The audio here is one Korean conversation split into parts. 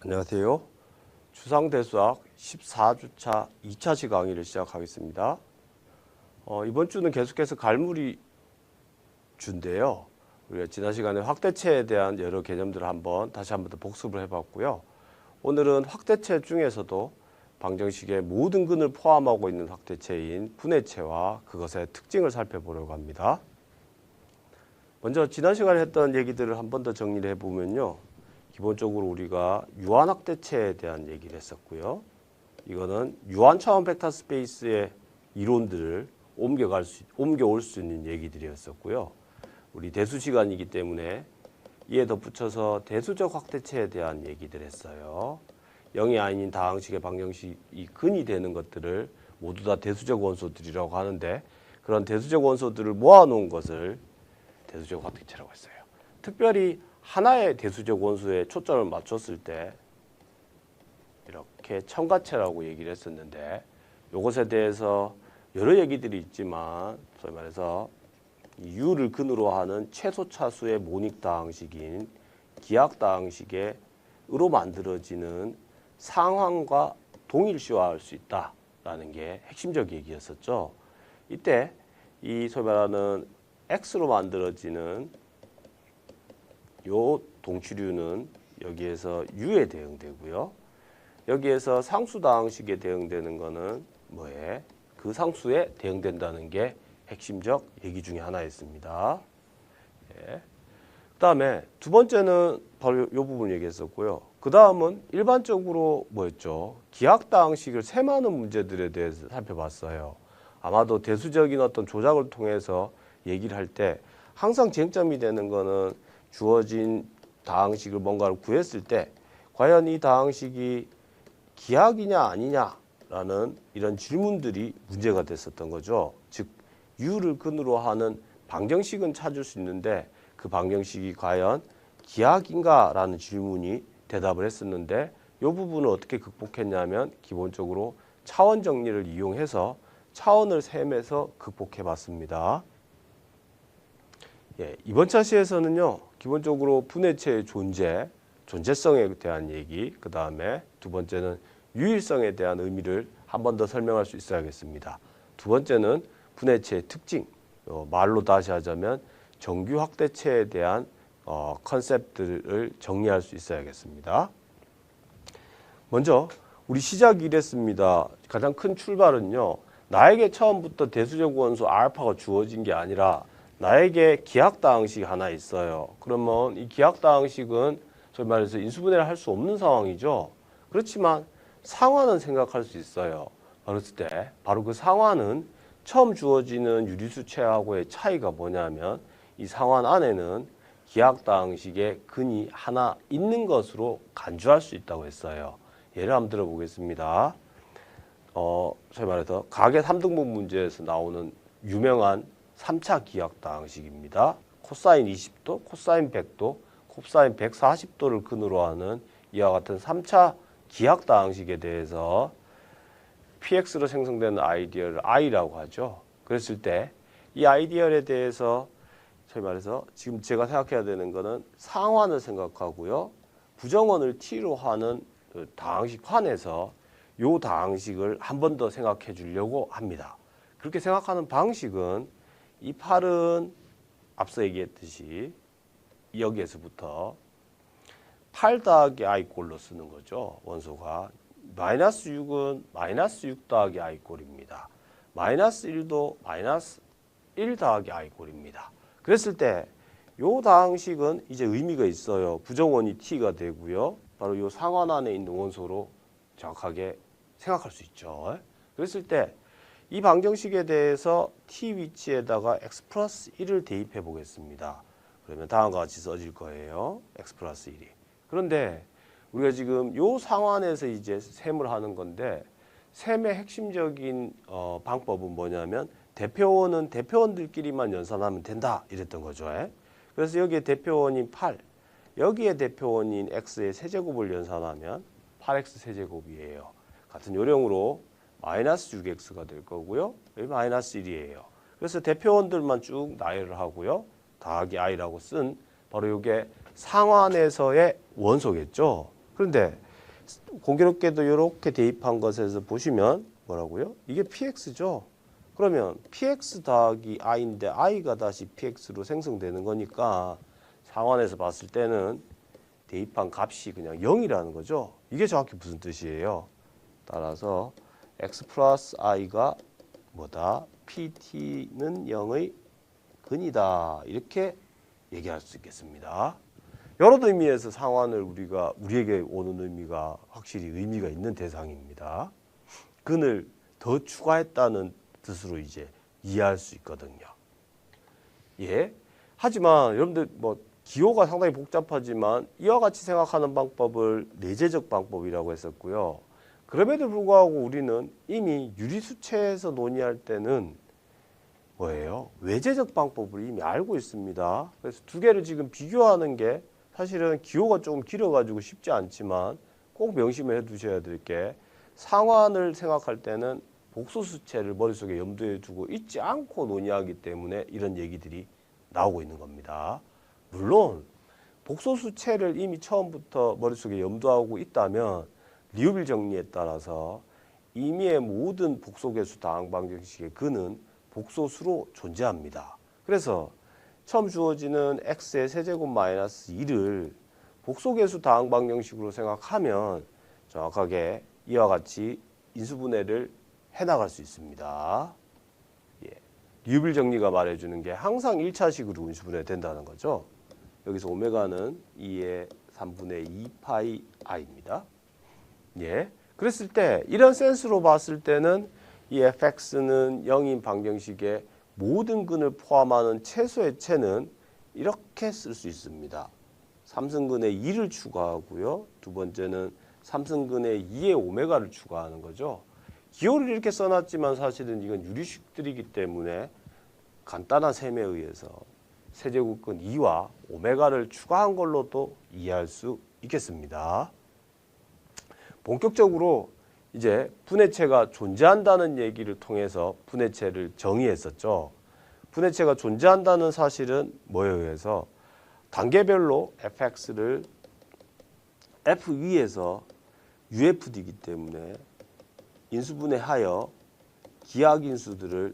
안녕하세요. 추상대수학 14주차 2차시 강의를 시작하겠습니다. 이번 주는 계속해서 갈무리 주인데요. 우리가 지난 시간에 확대체에 대한 여러 개념들을 다시 한번 더 복습을 해봤고요. 오늘은 확대체 중에서도 방정식의 모든 근을 포함하고 있는 확대체인 분해체와 그것의 특징을 살펴보려고 합니다. 먼저 지난 시간에 했던 얘기들을 한 번 더 정리를 해보면요. 기본적으로 우리가 유한확대체에 대한 얘기를 했었고요. 이거는 유한 차원 벡터 스페이스의 이론들을 옮겨올 수 있는 얘기들이었었고요. 우리 대수 시간이기 때문에 이에 덧붙여서 대수적 확대체에 대한 얘기들 했어요. 0이 아닌 다항식의 방정식이 근이 되는 것들을 모두 다 대수적 원소들이라고 하는데 그런 대수적 원소들을 모아놓은 것을 대수적 확대체라고 했어요. 특별히 하나의 대수적 원소에 초점을 맞췄을 때 이렇게 첨가체라고 얘기를 했었는데 이것에 대해서 여러 얘기들이 있지만 소위 말해서 U를 근으로 하는 최소차수의 모닉 다항식인 기하 다항식으로 만들어지는 상황과 동일시화할 수 있다라는 게 핵심적 얘기였었죠. 이때 이 소위 말하는 X로 만들어지는 요 동치류는 여기에서 U에 대응되고요. 여기에서 상수 다항식에 대응되는 거는 뭐에? 그 상수에 대응된다는 게 핵심적 얘기 중에 하나였습니다. 예. 그 다음에 두 번째는 바로 요 부분 얘기했었고요. 그 다음은 일반적으로 뭐였죠? 기하 다항식을 셈하는 문제들에 대해서 살펴봤어요. 아마도 대수적인 어떤 조작을 통해서 얘기를 할 때 항상 쟁점이 되는 거는 주어진 다항식을 뭔가를 구했을 때 과연 이 다항식이 기하이냐 아니냐라는 이런 질문들이 문제가 됐었던 거죠. 즉 U를 근으로 하는 방정식은 찾을 수 있는데 그 방정식이 과연 기하인가라는 질문이 대답을 했었는데 이 부분을 어떻게 극복했냐면 기본적으로 차원 정리를 이용해서 차원을 셈해서 극복해 봤습니다. 예, 이번 차시에서는요. 기본적으로 분해체의 존재성에 대한 얘기, 그 다음에 두 번째는 유일성에 대한 의미를 한 번 더 설명할 수 있어야겠습니다. 두 번째는 분해체의 특징, 말로 다시 하자면 정규 확대체에 대한 컨셉들을 정리할 수 있어야겠습니다. 먼저 우리 시작이 이랬습니다. 가장 큰 출발은요. 나에게 처음부터 대수적 원소 알파가 주어진 게 아니라 나에게 기하 다항식이 하나 있어요. 그러면 이 기하 다항식은 소위 말해서 인수분해를 할 수 없는 상황이죠. 그렇지만 상환은 생각할 수 있어요. 그랬을 때 바로 그 상환은 처음 주어지는 유리수체하고의 차이가 뭐냐면 이 상환 안에는 기하 다항식의 근이 하나 있는 것으로 간주할 수 있다고 했어요. 예를 한번 들어보겠습니다. 소위 말해서 가계 3등분 문제에서 나오는 유명한 3차 기하 다항식입니다. 코사인 20도, 코사인 100도, 코사인 140도를 근으로 하는 이와 같은 3차 기하 다항식에 대해서 px로 생성되는 아이디어를 i라고 하죠. 그랬을 때 이 아이디어에 대해서 소위 말해서 지금 제가 생각해야 되는 거는 상환을 생각하고요. 부정원을 t로 하는 그 다항식환에서 이 다항식을 한 번 더 생각해 주려고 합니다. 그렇게 생각하는 방식은 이 8은 앞서 얘기했듯이 여기에서부터 8 더하기 i 꼴로 쓰는 거죠. 원소가. 마이너스 6은 마이너스 6 더하기 i 꼴입니다. 마이너스 1도 마이너스 1 더하기 i 꼴입니다. 그랬을 때 이 다항식은 이제 의미가 있어요. 부정원이 t가 되고요. 바로 이 상환 안에 있는 원소로 정확하게 생각할 수 있죠. 그랬을 때 이 방정식에 대해서 t 위치에다가 x 플러스 1을 대입해 보겠습니다. 그러면 다음과 같이 써질 거예요. x 플러스 1이. 그런데 우리가 지금 이 상환에서 이제 셈을 하는 건데 셈의 핵심적인 방법은 뭐냐면 대표원은 대표원들끼리만 연산하면 된다 이랬던 거죠. 그래서 여기에 대표원인 8, 여기에 대표원인 x의 세제곱을 연산하면 8x 세제곱이에요. 같은 요령으로 마이너스 6x가 될 거고요. 여기 마이너스 1이에요. 그래서 대표원들만 쭉 나열을 하고요. 더하기 i라고 쓴 바로 이게 상환에서의 원소겠죠. 그런데 공교롭게도 이렇게 대입한 것에서 보시면 뭐라고요? 이게 px죠. 그러면 px 더하기 i인데 i가 다시 px로 생성되는 거니까 상환해서 봤을 때는 대입한 값이 그냥 0이라는 거죠. 이게 정확히 무슨 뜻이에요? 따라서 x 플러스 i가 뭐다? pt는 0의 근이다. 이렇게 얘기할 수 있겠습니다. 여러 의미에서 상환을 우리에게 오는 의미가 확실히 의미가 있는 대상입니다. 근을 더 추가했다는 뜻으로 이제 이해할 수 있거든요. 예. 하지만 여러분들 뭐 기호가 상당히 복잡하지만 이와 같이 생각하는 방법을 내재적 방법이라고 했었고요. 그럼에도 불구하고 우리는 이미 유리수체에서 논의할 때는 뭐예요? 외재적 방법을 이미 알고 있습니다. 그래서 두 개를 지금 비교하는 게 사실은 기호가 조금 길어가지고 쉽지 않지만 꼭 명심을 해 두셔야 될 게 상환을 생각할 때는 복소수체를 머릿속에 염두에 두고 있지 않고 논의하기 때문에 이런 얘기들이 나오고 있는 겁니다. 물론 복소수체를 이미 처음부터 머릿속에 염두하고 있다면 리우빌 정리에 따라서 임의의 모든 복소계수 다항 방정식의 근은 복소수로 존재합니다. 그래서 처음 주어지는 x의 세제곱 마이너스 2를 복소계수 다항 방정식으로 생각하면 정확하게 이와 같이 인수분해를 해나갈 수 있습니다. 예. 리우빌 정리가 말해주는 게 항상 1차식으로 인수분해 된다는 거죠. 여기서 오메가는 2의 3분의 2파이 i입니다. 예. 그랬을 때 이런 센스로 봤을 때는 이 fx는 0인 방정식의 모든 근을 포함하는 최소의 채는 이렇게 쓸 수 있습니다. 3승근의 2를 추가하고요. 두 번째는 3승근의 2의 오메가를 추가하는 거죠. 기호를 이렇게 써놨지만 사실은 이건 유리식들이기 때문에 간단한 셈에 의해서 세제곱근 2와 오메가를 추가한 걸로도 이해할 수 있겠습니다. 본격적으로 이제 분해체가 존재한다는 얘기를 통해서 분해체를 정의했었죠. 분해체가 존재한다는 사실은 뭐에 의해서 단계별로 fx를 f 위에서 UFD이기 때문에 인수분해하여 기하인수들을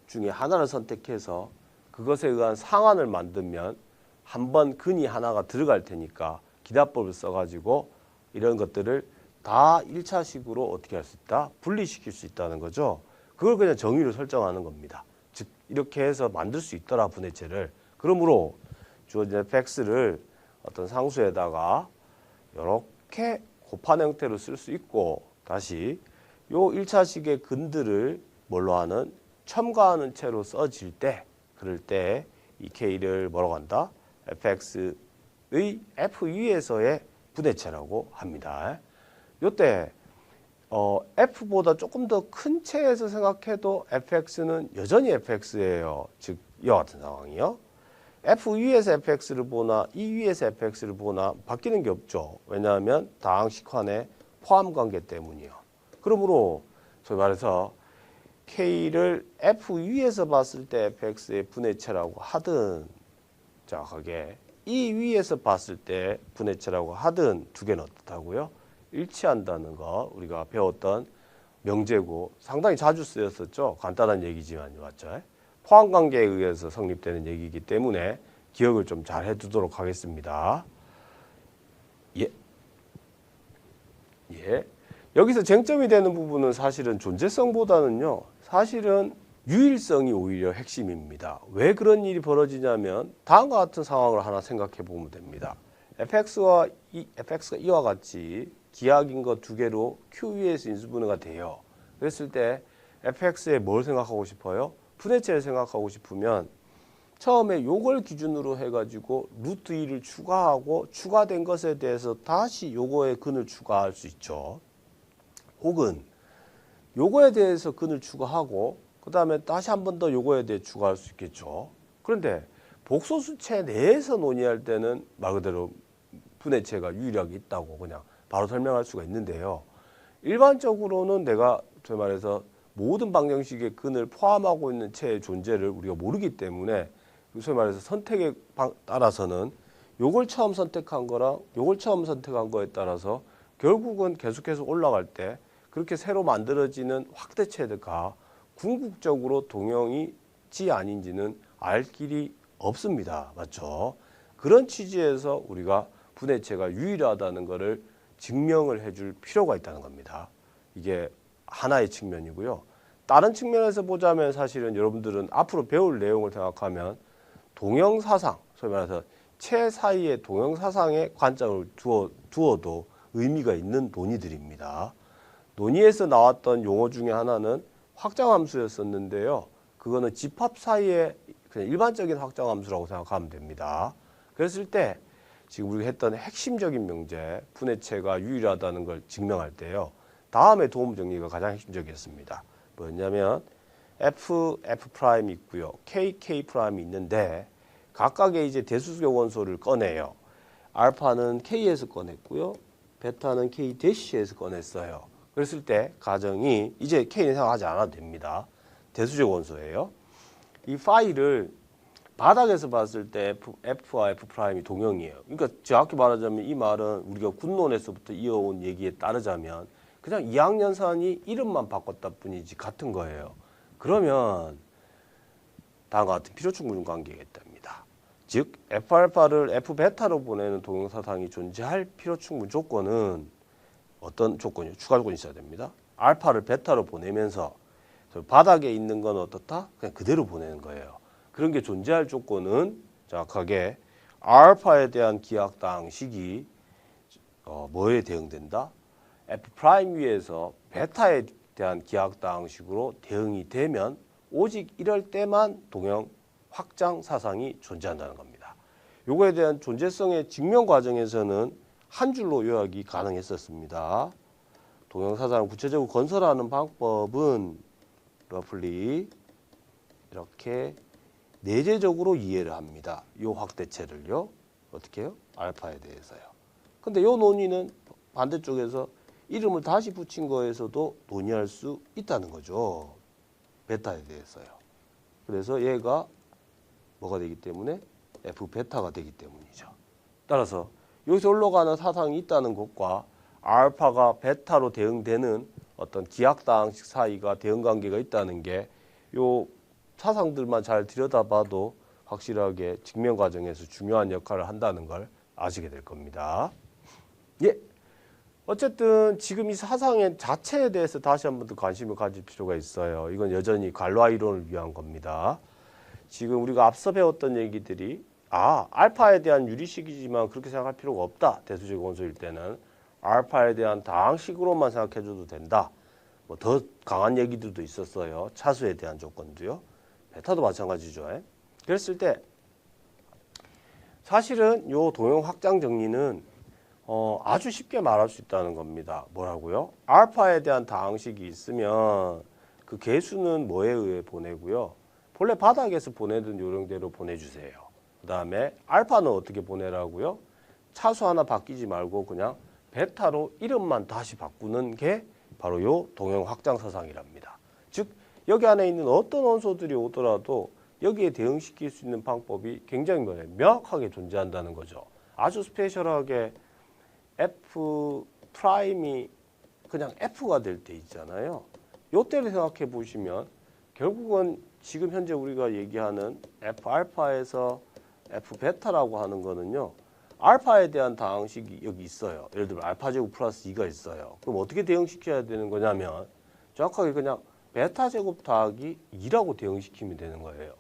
중에 하나를 선택해서 그것에 의한 상환을 만들면 한 번 근이 하나가 들어갈 테니까 기하법을 써가지고 이런 것들을 다 1차식으로 어떻게 할 수 있다? 분리시킬 수 있다는 거죠. 그걸 그냥 정의로 설정하는 겁니다. 즉 이렇게 해서 만들 수 있더라 분해체를. 그러므로 주어진 fx를 어떤 상수에다가 이렇게 곱한 형태로 쓸 수 있고 다시 요 1차식의 근들을 뭘로 하는? 첨가하는 채로 써질 때 그럴 때 이 k를 뭐라고 한다? fx의 f 위에서의 분해체라고 합니다. 요때 f보다 조금 더 큰 체에서 생각해도 fx는 여전히 fx예요. 즉 이와 같은 상황이요. f 위에서 fx를 보나 e 위에서 fx를 보나 바뀌는 게 없죠. 왜냐하면 다항식환의 포함관계 때문이요. 그러므로 소위 말해서 k를 f 위에서 봤을 때 fx의 분해체라고 하든 정확하게 e 위에서 봤을 때 분해체라고 하든 두 개는 어떻다고요? 일치한다는 거 우리가 배웠던 명제고 상당히 자주 쓰였었죠. 간단한 얘기지만 맞죠? 포함관계에 의해서 성립되는 얘기이기 때문에 기억을 좀 잘 해두도록 하겠습니다. 예. 여기서 쟁점이 되는 부분은 사실은 존재성보다는요. 사실은 유일성이 오히려 핵심입니다. 왜 그런 일이 벌어지냐면 다음과 같은 상황을 하나 생각해 보면 됩니다. fx가 이와 같이 기하인 것 두 개로 q 위에서 인수분해가 돼요. 그랬을 때 fx에 뭘 생각하고 싶어요? 분해체를 생각하고 싶으면 처음에 요걸 기준으로 해가지고 루트 2를 추가하고 추가된 것에 대해서 다시 요거에 근을 추가할 수 있죠. 혹은 요거에 대해서 근을 추가하고 그 다음에 다시 한 번 더 요거에 대해 추가할 수 있겠죠. 그런데 복소수체 내에서 논의할 때는 말 그대로 분해체가 유일하게 있다고 그냥 바로 설명할 수가 있는데요. 일반적으로는 내가 소위 말해서 모든 방정식의 근을 포함하고 있는 체의 존재를 우리가 모르기 때문에 소위 말해서 선택에 따라서는 요걸 처음 선택한 거랑 요걸 처음 선택한 거에 따라서 결국은 계속해서 올라갈 때 그렇게 새로 만들어지는 확대체가 궁극적으로 동형이지 아닌지는 알 길이 없습니다. 맞죠? 그런 취지에서 우리가 분해체가 유일하다는 것을 증명을 해줄 필요가 있다는 겁니다. 이게 하나의 측면이고요. 다른 측면에서 보자면 사실은 여러분들은 앞으로 배울 내용을 생각하면 동형사상, 소위 말해서 체 사이의 동형사상에 관점을 두어도 의미가 있는 논의들입니다. 논의에서 나왔던 용어 중에 하나는 확장함수였었는데요. 그거는 집합 사이의 그냥 일반적인 확장함수라고 생각하면 됩니다. 그랬을 때 지금 우리가 했던 핵심적인 명제, 분해체가 유일하다는 걸 증명할 때요. 다음에 도움 정리가 가장 핵심적이었습니다. 뭐였냐면 F 프라임이 있고요. K 프라임이 있는데 각각의 이제 대수적 원소를 꺼내요. 알파는 K에서 꺼냈고요. 베타는 K 대시에서 꺼냈어요. 그랬을 때 가정이 이제 K는 생각하지 않아도 됩니다. 대수적 원소예요. 이 파이를 바닥에서 봤을 때 F와 F 프라임이 동형이에요. 그러니까 정확히 말하자면 이 말은 우리가 군론에서부터 이어온 얘기에 따르자면 그냥 2학년산이 이름만 바꿨다 뿐이지 같은 거예요. 그러면 다음과 같은 필요충분 관계겠답니다. 즉 F알파를 F베타로 보내는 동형사상이 존재할 필요충분 조건은 어떤 조건이요? 추가 조건이 있어야 됩니다. 알파를 베타로 보내면서 바닥에 있는 건 어떻다? 그냥 그대로 보내는 거예요. 그런 게 존재할 조건은 정확하게 알파에 대한 기하당식이 뭐에 대응된다? F 프라임 위에서 베타에 대한 기하당식으로 대응이 되면 오직 이럴 때만 동형 확장 사상이 존재한다는 겁니다. 요거에 대한 존재성의 증명 과정에서는 한 줄로 요약이 가능했었습니다. 동형 사상을 구체적으로 건설하는 방법은 러플리 이렇게 내재적으로 이해를 합니다. 요 확대체를요. 어떻게 해요? 알파에 대해서요. 근데 요 논의는 반대쪽에서 이름을 다시 붙인 거에서도 논의할 수 있다는 거죠. 베타에 대해서요. 그래서 얘가 뭐가 되기 때문에 F 베타가 되기 때문이죠. 따라서 여기서 올라가는 사상이 있다는 것과 알파가 베타로 대응되는 어떤 기하당식 사이가 대응 관계가 있다는 게 요 사상들만 잘 들여다봐도 확실하게 증명 과정에서 중요한 역할을 한다는 걸 아시게 될 겁니다. 예. 어쨌든 지금 이 사상의 자체에 대해서 다시 한 번 더 관심을 가질 필요가 있어요. 이건 여전히 관로화 이론을 위한 겁니다. 지금 우리가 앞서 배웠던 얘기들이 알파에 대한 유리식이지만 그렇게 생각할 필요가 없다. 대수적 원소일 때는 알파에 대한 다항식으로만 생각해줘도 된다. 뭐 더 강한 얘기들도 있었어요. 차수에 대한 조건도요. 베타도 마찬가지죠. 그랬을 때 사실은 요 동형 확장 정리는 아주 쉽게 말할 수 있다는 겁니다. 뭐라고요? 알파에 대한 다항식이 있으면 그 개수는 뭐에 의해 보내고요. 본래 바닥에서 보내던 요령대로 보내주세요. 그 다음에 알파는 어떻게 보내라고요? 차수 하나 바뀌지 말고 그냥 베타로 이름만 다시 바꾸는 게 바로 요 동형 확장 사상이랍니다. 즉 여기 안에 있는 어떤 원소들이 오더라도 여기에 대응시킬 수 있는 방법이 굉장히 명확하게 존재한다는 거죠. 아주 스페셜하게 F 프라임이 그냥 F가 될 때 있잖아요. 요때를 생각해 보시면 결국은 지금 현재 우리가 얘기하는 F 알파에서 F 베타라고 하는 거는요. 알파에 대한 다항식이 여기 있어요. 예를 들면 알파 제곱 플러스 2가 있어요. 그럼 어떻게 대응시켜야 되는 거냐면 정확하게 그냥 베타 제곱 더하기 2라고 대응시키면 되는 거예요.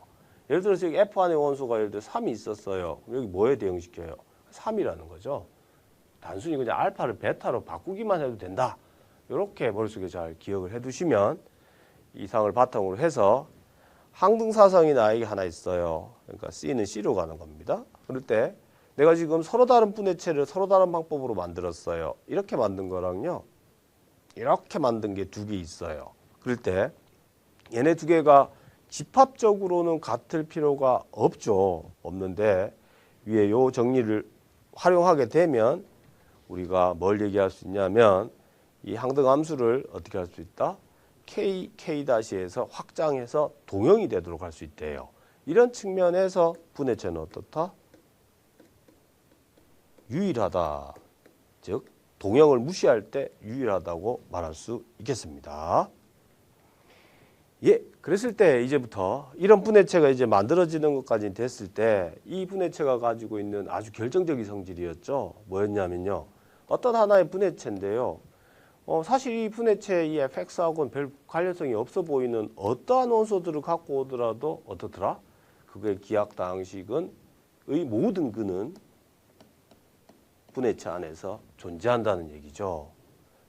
예를 들어서 여기 F 안에 원소가 예를 들어 3이 있었어요. 여기 뭐에 대응시켜요? 3이라는 거죠. 단순히 그냥 알파를 베타로 바꾸기만 해도 된다. 이렇게 머릿속에 잘 기억을 해두시면 이 상을 바탕으로 해서 항등사상이 나에게 하나 있어요. 그러니까 C는 C로 가는 겁니다. 그럴 때 내가 지금 서로 다른 분해체를 서로 다른 방법으로 만들었어요. 이렇게 만든 거랑요. 이렇게 만든 게 두 개 있어요. 그럴 때 얘네 두 개가 집합적으로는 같을 필요가 없죠. 없는데 위에 요 정리를 활용하게 되면 우리가 뭘 얘기할 수 있냐면 이 항등함수를 어떻게 할 수 있다? K-에서 확장해서 동형이 되도록 할 수 있대요. 이런 측면에서 분해체는 어떻다? 유일하다. 즉 동형을 무시할 때 유일하다고 말할 수 있겠습니다. 예, 그랬을 때 이제부터 이런 분해체가 이제 만들어지는 것까지 됐을 때 이 분해체가 가지고 있는 아주 결정적인 성질이었죠. 뭐였냐면요. 어떤 하나의 분해체인데요. 사실 이 분해체 이 fx하고는 별 관련성이 없어 보이는 어떠한 원소들을 갖고 오더라도 어떻더라? 그거의 기하당식은 의 모든 근은 분해체 안에서 존재한다는 얘기죠.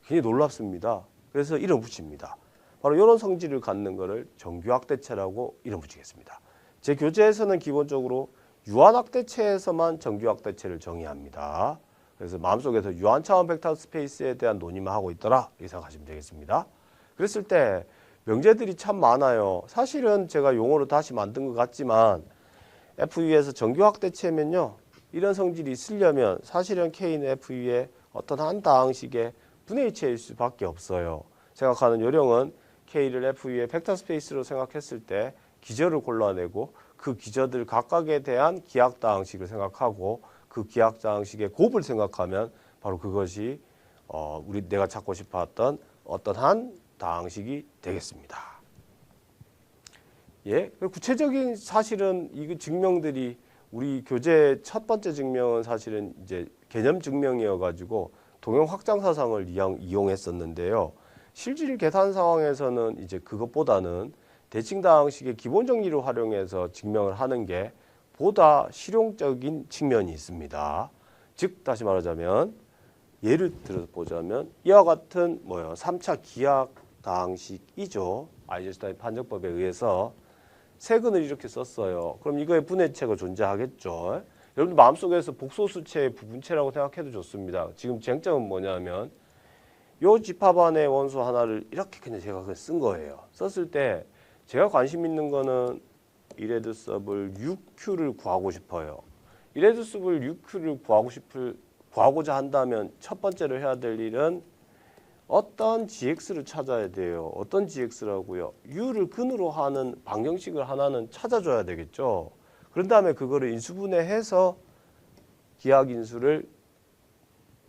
굉장히 놀랍습니다. 그래서 이름 붙입니다. 바로 이런 성질을 갖는 것을 정규학대체라고 이름 붙이겠습니다. 제 교재에서는 기본적으로 유한학대체에서만 정규학대체를 정의합니다. 그래서 마음속에서 유한차원 벡터 스페이스에 대한 논의만 하고 있더라 이렇게 생각하시면 되겠습니다. 그랬을 때 명제들이 참 많아요. 사실은 제가 용어로 다시 만든 것 같지만 FU에서 정규학대체면요. 이런 성질이 있으려면 사실은 K는 FU의 어떤 한 다항식의 분의 이체일 수밖에 없어요. 생각하는 요령은 K를 FU의 벡터 스페이스로 생각했을 때 기저를 골라내고 그 기저들 각각에 대한 기하다항식을 생각하고 그 기하다항식의 곱을 생각하면 바로 그것이 내가 찾고 싶었던 어떤 한 다항식이 되겠습니다. 예, 구체적인 사실은 이 증명들이 우리 교재 첫 번째 증명은 사실은 이제 개념 증명이어가지고 동형 확장 사상을 이용했었는데요. 실질 계산 상황에서는 이제 그것보다는 대칭다항식의 기본 정리를 활용해서 증명을 하는 게 보다 실용적인 측면이 있습니다. 즉 다시 말하자면 예를 들어서 보자면 이와 같은 3차 기하다항식이죠. 아인슈타인 판정법에 의해서 세근을 이렇게 썼어요. 그럼 이거의 분해체가 존재하겠죠. 여러분들 마음속에서 복소수체의 부분체라고 생각해도 좋습니다. 지금 쟁점은 뭐냐면 요 집합 안의 원소 하나를 이렇게 그냥 제가 쓴 거예요. 썼을 때 제가 관심 있는 거는 이레드서블 6Q를 구하고 싶어요. 이레드서블 6Q를 구하고자 한다면 첫 번째로 해야 될 일은 어떤 GX를 찾아야 돼요. 어떤 GX라고요? U를 근으로 하는 방정식을 하나는 찾아줘야 되겠죠. 그런 다음에 그거를 인수분해해서 기하인수를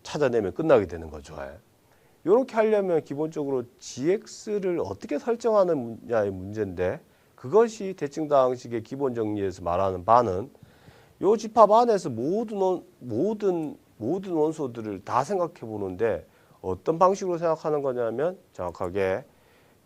찾아내면 끝나게 되는 거죠. 이렇게 하려면 기본적으로 GX를 어떻게 설정하느냐의 문제인데 그것이 대칭다항식의 기본 정리에서 말하는 바는 이 집합 안에서 모든 원소들을 다 생각해 보는데 어떤 방식으로 생각하는 거냐면 정확하게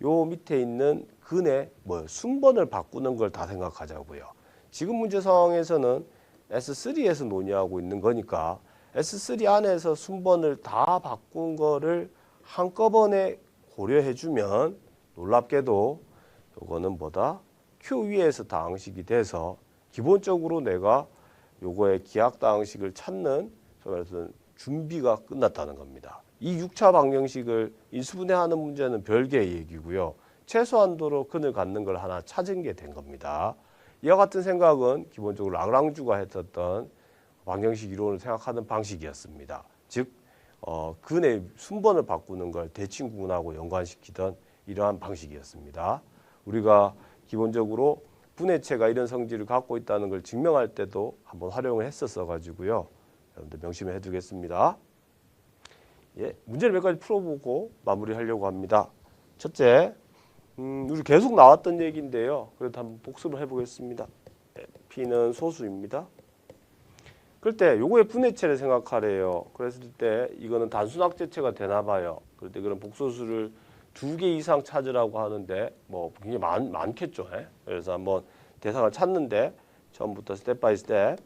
요 밑에 있는 근의 순번을 바꾸는 걸 다 생각하자고요. 지금 문제 상황에서는 S3에서 논의하고 있는 거니까 S3 안에서 순번을 다 바꾼 거를 한꺼번에 고려해 주면 놀랍게도 요거는 Q 위에서 다항식이 돼서 기본적으로 내가 요거의 기하다항식을 찾는 그래서 준비가 끝났다는 겁니다. 이 6차 방정식을 인수분해하는 문제는 별개의 얘기고요. 최소한도로 근을 갖는 걸 하나 찾은 게 된 겁니다. 이와 같은 생각은 기본적으로 랑랑주가 했었던 방정식 이론을 생각하는 방식이었습니다. 즉 근의 순번을 바꾸는 걸 대칭구문하고 연관시키던 이러한 방식이었습니다. 우리가 기본적으로 분해체가 이런 성질을 갖고 있다는 걸 증명할 때도 한번 활용을 했었어 가지고요. 여러분들 명심해 두겠습니다. 예, 문제를 몇 가지 풀어보고 마무리하려고 합니다. 첫째, 우리 계속 나왔던 얘기인데요. 그래도 한번 복습을 해보겠습니다. P는 소수입니다. 그럴 때 요거의 분해체를 생각하래요. 그랬을 때 이거는 단순학제체가 되나 봐요. 그럴 때 그런 복소수를 2개 이상 찾으라고 하는데 굉장히 많겠죠. 그래서 한번 대상을 찾는데 처음부터 스텝 바이 스텝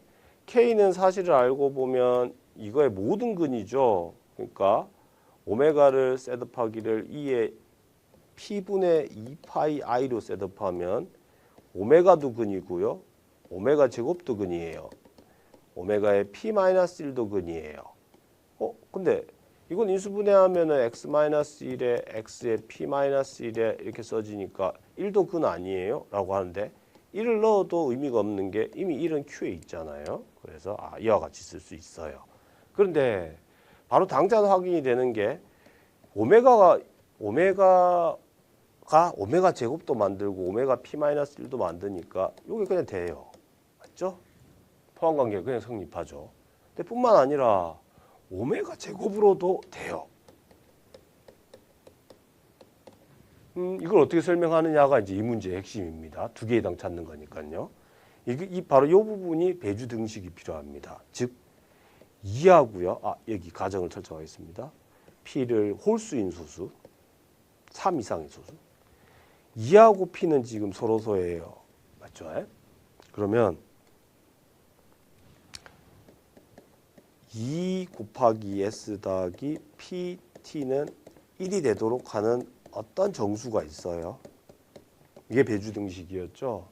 K는 사실을 알고 보면 이거의 모든 근이죠. 그러니까 오메가를 셋업하기를 2의 P분의 2파이 I로 셋업하면 오메가도 근이고요. 오메가 제곱도 근이에요. 오메가의 P-1도 근이에요. 근데 이건 인수분해하면 X-1에 X의 P-1에 이렇게 써지니까 1도 근 아니에요? 라고 하는데 1을 넣어도 의미가 없는 게 이미 1은 Q에 있잖아요. 그래서 이와 같이 쓸 수 있어요. 그런데 바로 당장 확인이 되는 게 오메가 제곱도 만들고 오메가 P-1도 만드니까 이게 그냥 돼요. 맞죠? 포함관계가 그냥 성립하죠. 근데 뿐만 아니라 오메가 제곱으로도 돼요. 이걸 어떻게 설명하느냐가 이제 이 문제의 핵심입니다. 두 개의 당 찾는 거니까요. 바로 이 부분이 배주 등식이 필요합니다. 즉 2하고요. 여기 가정을 설정하겠습니다. P를 홀수인 소수, 3 이상의 소수. 2하고 P는 지금 서로소예요. 맞죠? 그러면 2 곱하기 S 더하기 PT는 1이 되도록 하는 어떤 정수가 있어요. 이게 배주 등식이었죠.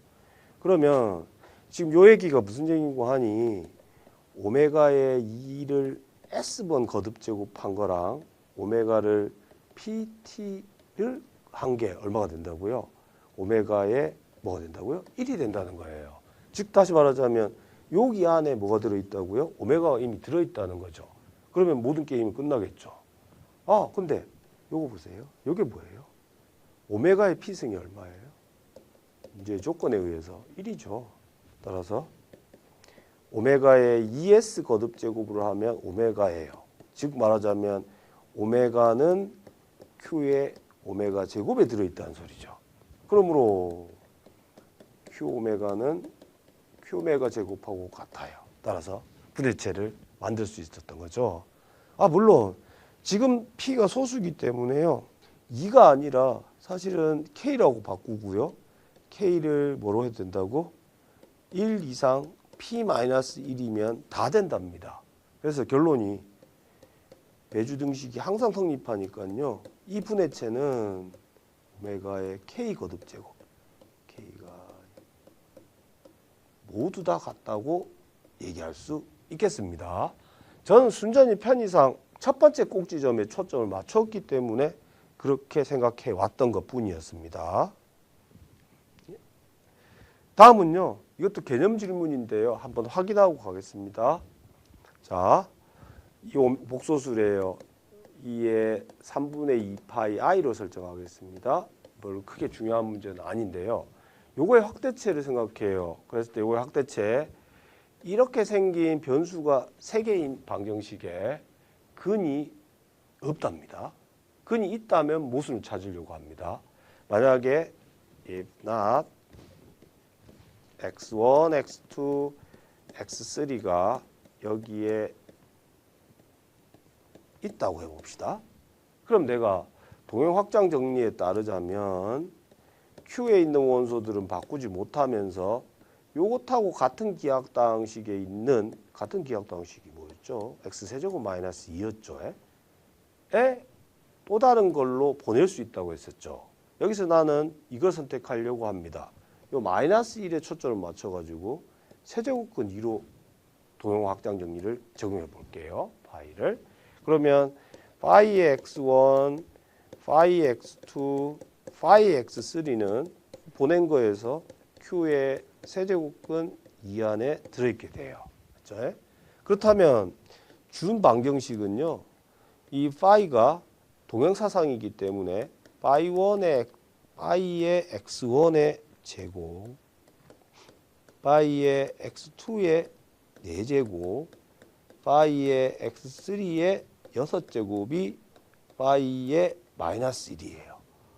그러면 지금 요 얘기가 무슨 얘기고 하니 오메가의 2를 S번 거듭 제곱한 거랑 오메가를 PT를 한 게 얼마가 된다고요? 오메가에 뭐가 된다고요? 1이 된다는 거예요. 즉 다시 말하자면 여기 안에 뭐가 들어있다고요? 오메가가 이미 들어있다는 거죠. 그러면 모든 게임이 끝나겠죠. 근데 요거 보세요. 요게 뭐예요? 오메가의 P승이 얼마예요? 이제 조건에 의해서 1이죠. 따라서 오메가의 2S 거듭 제곱으로 하면 오메가예요. 즉 말하자면 오메가는 Q의 오메가 제곱에 들어있다는 소리죠. 그러므로 Q 오메가는 Q 오메가 제곱하고 같아요. 따라서 부대체를 만들 수 있었던 거죠. 물론 지금 P가 소수이기 때문에요. 2가 아니라 사실은 K라고 바꾸고요. K를 뭐로 해도 된다고? 1 이상 P-1이면 다 된답니다. 그래서 결론이 배주 등식이 항상 성립하니까요. 이 분해체는 오메가의 K 거듭 제곱, K가 모두 다 같다고 얘기할 수 있겠습니다. 저는 순전히 편의상 첫 번째 꼭지점에 초점을 맞췄기 때문에 그렇게 생각해 왔던 것 뿐이었습니다. 다음은요. 이것도 개념 질문인데요. 한번 확인하고 가겠습니다. 자, 이 복소수래요. 2의 3분의 2 파이 i로 설정하겠습니다. 별로 크게 중요한 문제는 아닌데요. 요거의 확대체를 생각해요. 그랬을 때 요거의 확대체 이렇게 생긴 변수가 3개인 방정식에 근이 없답니다. 근이 있다면 모순을 찾으려고 합니다. 만약에 if not x1, x2, x3가 여기에 있다고 해봅시다. 그럼 내가 동형 확장 정리에 따르자면 Q에 있는 원소들은 바꾸지 못하면서 요것하고 같은 기하당식에 있는 같은 기하당식이 뭐였죠? x세제곱 마이너스 2였죠. 에 또 다른 걸로 보낼 수 있다고 했었죠. 여기서 나는 이걸 선택하려고 합니다. 요 마이너스 1에 초점을 맞춰가지고 세제곱근 2로 동형 확장 정리를 적용해 볼게요. 파이를. 그러면 파이의 x1, 파이의 x2, 파이의 x3는 보낸 거에서 Q의 세제곱근 2 안에 들어있게 돼요. 그렇죠? 그렇다면 준 방정식은요. 이 파이가 동형사상이기 때문에 파이의 x1의 제곱, 파이의 x2의 4제곱, 파이의 x3의 6제곱이 파이의 마이너스 1이에요.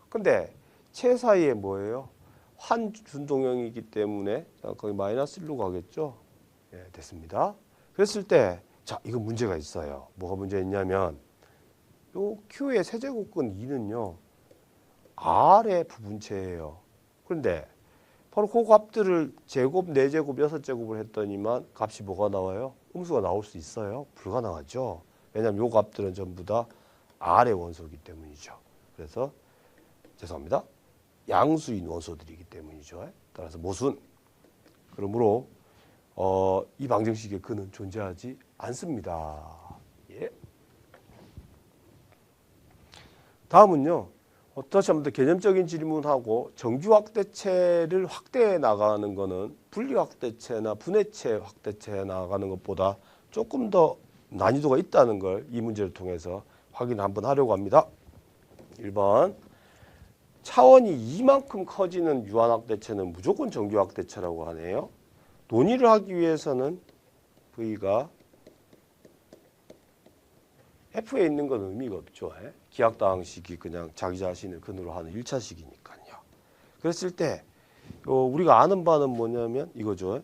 근데 채 사이에 뭐예요? 환준동형이기 때문에 거기 마이너스 1로 가겠죠? 예, 됐습니다. 그랬을 때, 자, 이거 문제가 있어요. 뭐가 문제 있냐면, 요 Q의 세제곱근 2는요, R의 부분체예요. 그런데 바로 그 값들을 제곱, 4제곱, 6제곱을 했더니만 값이 뭐가 나와요? 음수가 나올 수 있어요? 불가능하죠. 왜냐하면 요 값들은 전부 다 R의 원소이기 때문이죠. 그래서 죄송합니다. 양수인 원소들이기 때문이죠. 따라서 모순. 그러므로 이 방정식의 근은 존재하지 않습니다. 예. 다음은요. 다시 한번 더 개념적인 질문하고 정규 확대체를 확대해 나가는 거는 분리 확대체나 분해체 확대체해 나가는 것보다 조금 더 난이도가 있다는 걸 이 문제를 통해서 확인 한번 하려고 합니다. 1번. 차원이 이만큼 커지는 유한 확대체는 무조건 정규 확대체라고 하네요. 논의를 하기 위해서는 V가 F에 있는 건 의미가 없죠. 기하당식이 그냥 자기 자신을 근으로 하는 1차식이니까요. 그랬을 때 우리가 아는 바는 뭐냐면 이거죠.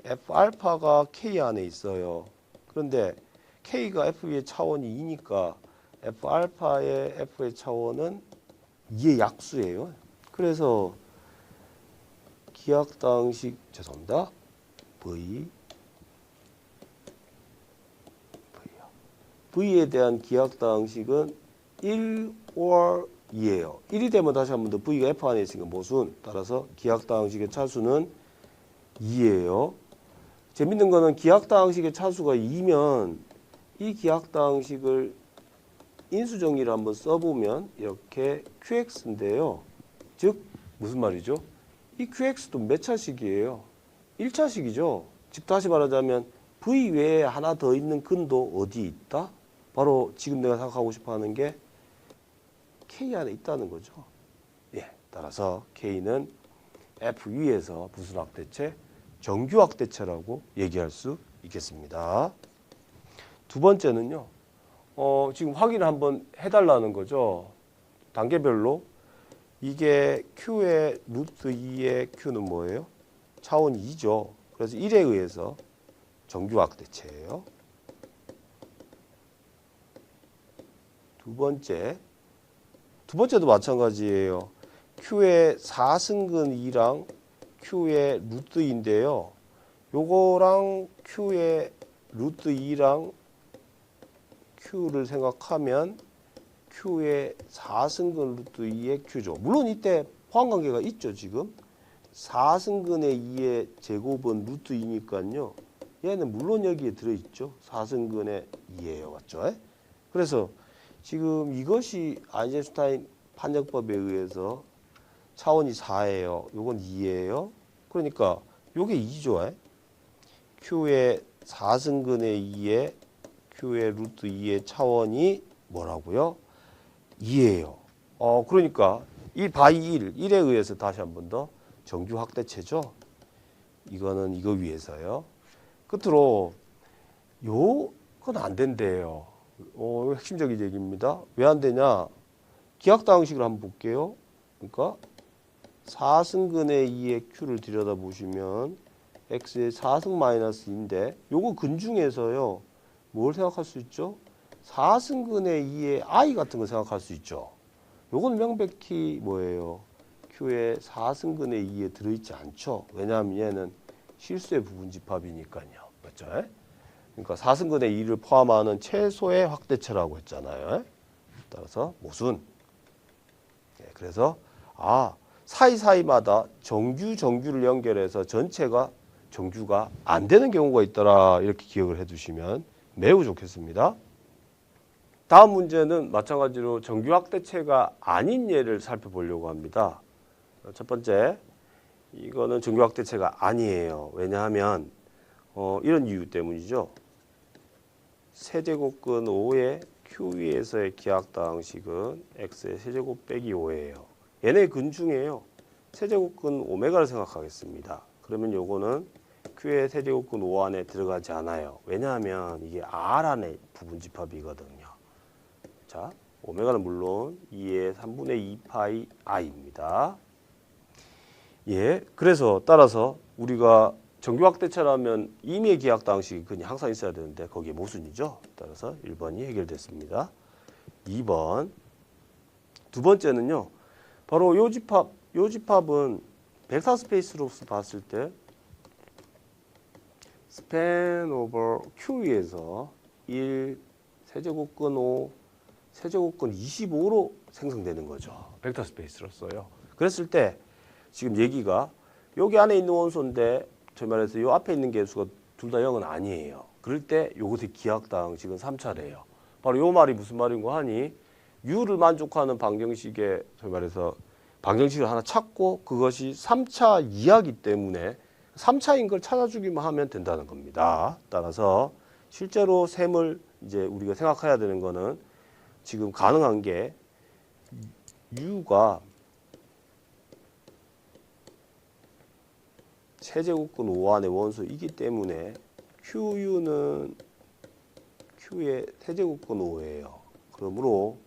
F 알파가 K 안에 있어요. 그런데 K가 F의 차원이 2니까 F 알파의 F의 차원은 2의 약수예요. 그래서 기하당식 죄송합니다. V에 대한 기하당식은 1 or 2예요. 1이 되면 다시 한 번 더 V가 F 안에 있으니까 모순. 따라서 기하당식의 차수는 2예요. 재밌는 거는 기하당식의 차수가 2면 이 기하당식을 인수 정리를 한번 써보면 이렇게 QX인데요. 즉 무슨 말이죠? 이 QX도 몇 차식이에요? 1차식이죠. 즉 다시 말하자면 V 외에 하나 더 있는 근도 어디 있다? 바로 지금 내가 생각하고 싶어하는 게 K 안에 있다는 거죠. 예, 따라서 K는 F 위에서 무슨 확대체? 정규 확대체라고 얘기할 수 있겠습니다. 두 번째는요. 지금 확인을 한번 해달라는 거죠. 단계별로. 이게 Q의 루트 2의 Q는 뭐예요? 차원 2죠. 그래서 1에 의해서 정규 확대체예요. 두 번째도 마찬가지예요. Q의 4승근 2랑 Q의 루트 2인데요. 요거랑 Q의 루트 2랑 Q를 생각하면 Q의 4승근 루트 2의 Q죠. 물론 이때 포함관계가 있죠. 지금 4승근의 2의 제곱은 루트 2니까요. 얘는 물론 여기에 들어있죠. 4승근의 2예요. 맞죠? 그래서 지금 이것이 아인슈타인 판정법에 의해서 차원이 4예요. 요건 2예요. 그러니까 요게 2죠. Q의 4승근의 2의 Q의 루트 2의 차원이 뭐라고요? 2예요. 그러니까 이 바이 1에 의해서 다시 한 번 더 정규 확대체죠. 이거는 이거 위해서요. 끝으로 요건 안 된대요. 핵심적인 얘기입니다. 왜 안 되냐? 기하당식을 한번 볼게요. 그러니까 4승근의 2의 Q를 들여다보시면 X의 4승 마이너스 2인데 요거 근중에서요. 뭘 생각할 수 있죠? 4승근의 2의 I 같은 거 생각할 수 있죠. 요건 명백히 뭐예요? Q의 4승근의 2에 들어있지 않죠. 왜냐하면 얘는 실수의 부분집합이니까요. 맞죠? 그러니까 4승근의 2를 포함하는 최소의 확대체라고 했잖아요. 따라서 모순. 그래서 사이사이마다 정규를 연결해서 전체가 정규가 안 되는 경우가 있더라. 이렇게 기억을 해두시면 매우 좋겠습니다. 다음 문제는 마찬가지로 정규 확대체가 아닌 예를 살펴보려고 합니다. 첫 번째, 이거는 정규 확대체가 아니에요. 왜냐하면 이런 이유 때문이죠. 세제곱근 5의 Q 위에서의 기하당식은 X의 세제곱 빼기 5예요. 얘네 근중이에요. 세제곱근 오메가를 생각하겠습니다. 그러면 요거는 Q의 세제곱근 5 안에 들어가지 않아요. 왜냐하면 이게 R 안에 부분집합이거든요. 자, 오메가는 물론 2의 3분의 2파이 I입니다. 예, 그래서 따라서 우리가 정규 확대체라면 임의의 기하당식이 그냥 항상 있어야 되는데 거기에 모순이죠. 따라서 1번이 해결됐습니다. 2번. 두 번째는요. 바로 요 집합은 벡터 스페이스로서 봤을 때 스팬 오버 Q 위에서 1 세제곱근 5 세제곱근 25로 생성되는 거죠. 벡터 스페이스로서요. 그랬을 때 지금 얘기가 여기 안에 있는 원소인데 저 말해서 요 앞에 있는 개수가 둘 다 0은 아니에요. 그럴 때 요것의 기하당식은 3차례예요. 바로 요 말이 무슨 말인고 하니 U를 만족하는 방정식에 저 말해서 방정식을 하나 찾고 그것이 3차 이하기 때문에 3차인 걸 찾아주기만 하면 된다는 겁니다. 따라서 실제로 셈을 이제 우리가 생각해야 되는 거는 지금 가능한 게 U가 세제곱근 5 안의 원소이기 때문에 QU는 Q의 세제곱근 5예요. 그러므로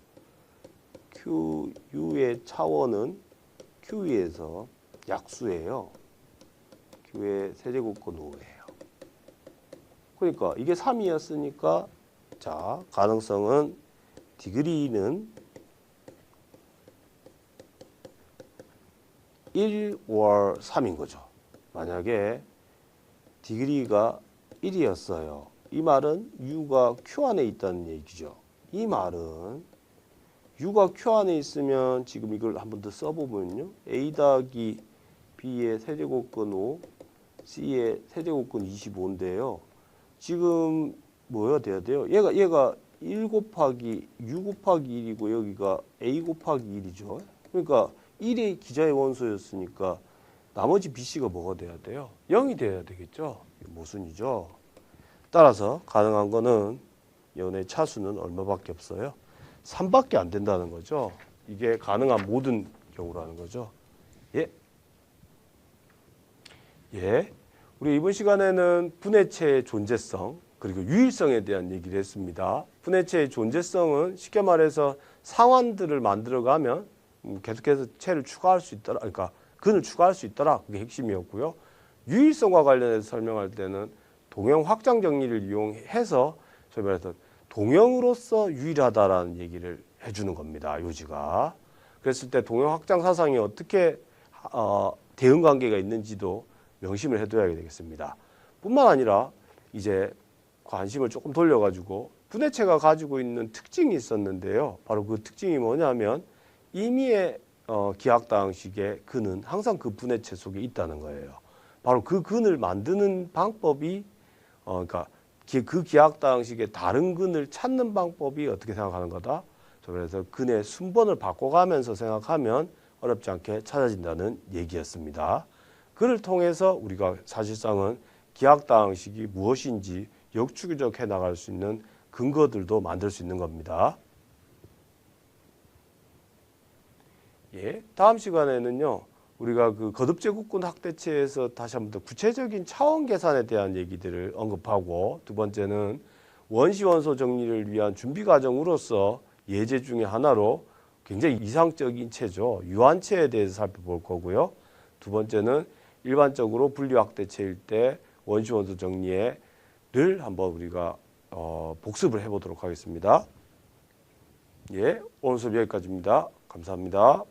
QU의 차원은 QE에서 약수예요. Q의 세제곱근 5예요. 그러니까 이게 3이었으니까 자, 가능성은 디그리는 1, 5, 3인 거죠. 만약에 디그리가 1이었어요. 이 말은 U가 Q 안에 있다는 얘기죠. 이 말은 U가 Q 안에 있으면 지금 이걸 한 번 더 써보면요. A 더하기 B의 세제곱근 5, C의 세제곱근 25인데요. 지금 뭐야 돼야 돼요? 얘가 1 곱하기 U 곱하기 1이고 여기가 A 곱하기 1이죠. 그러니까 1이 기자의 원소였으니까 나머지 BC가 뭐가 돼야 돼요? 0이 돼야 되겠죠. 모순이죠. 따라서 가능한 거는 연의 차수는 얼마밖에 없어요? 3밖에 안 된다는 거죠. 이게 가능한 모든 경우라는 거죠. 예. 예. 우리 이번 시간에는 분해체의 존재성 그리고 유일성에 대한 얘기를 했습니다. 분해체의 존재성은 쉽게 말해서 상환들을 만들어가면 계속해서 체를 추가할 수 있더라. 그러니까 근을 추가할 수 있더라. 그게 핵심이었고요. 유일성과 관련해서 설명할 때는 동형 확장 정리를 이용해서 소위 말해서 동형으로서 유일하다라는 얘기를 해주는 겁니다. 요지가. 그랬을 때 동형 확장 사상이 어떻게 대응 관계가 있는지도 명심을 해둬야 되겠습니다. 뿐만 아니라 이제 관심을 조금 돌려가지고 분해체가 가지고 있는 특징이 있었는데요. 바로 그 특징이 뭐냐면 임의의 기하학다항식의 근은 항상 그 분해체 속에 있다는 거예요. 바로 그 근을 만드는 방법이 그러니까 그 기하학다항식의 다른 근을 찾는 방법이 어떻게 생각하는 거다. 그래서 근의 순번을 바꿔가면서 생각하면 어렵지 않게 찾아진다는 얘기였습니다. 그를 통해서 우리가 사실상은 기하학다항식이 무엇인지 역추적해 나갈 수 있는 근거들도 만들 수 있는 겁니다. 예, 다음 시간에는요. 우리가 그 거듭제곱근 학대체에서 다시 한번 더 구체적인 차원 계산에 대한 얘기들을 언급하고 두 번째는 원시원소 정리를 위한 준비 과정으로서 예제 중에 하나로 굉장히 이상적인 체죠. 유한체에 대해서 살펴볼 거고요. 두 번째는 일반적으로 분리학대체일 때 원시원소 정리를 한번 우리가 복습을 해보도록 하겠습니다. 예, 오늘 수업 여기까지입니다. 감사합니다.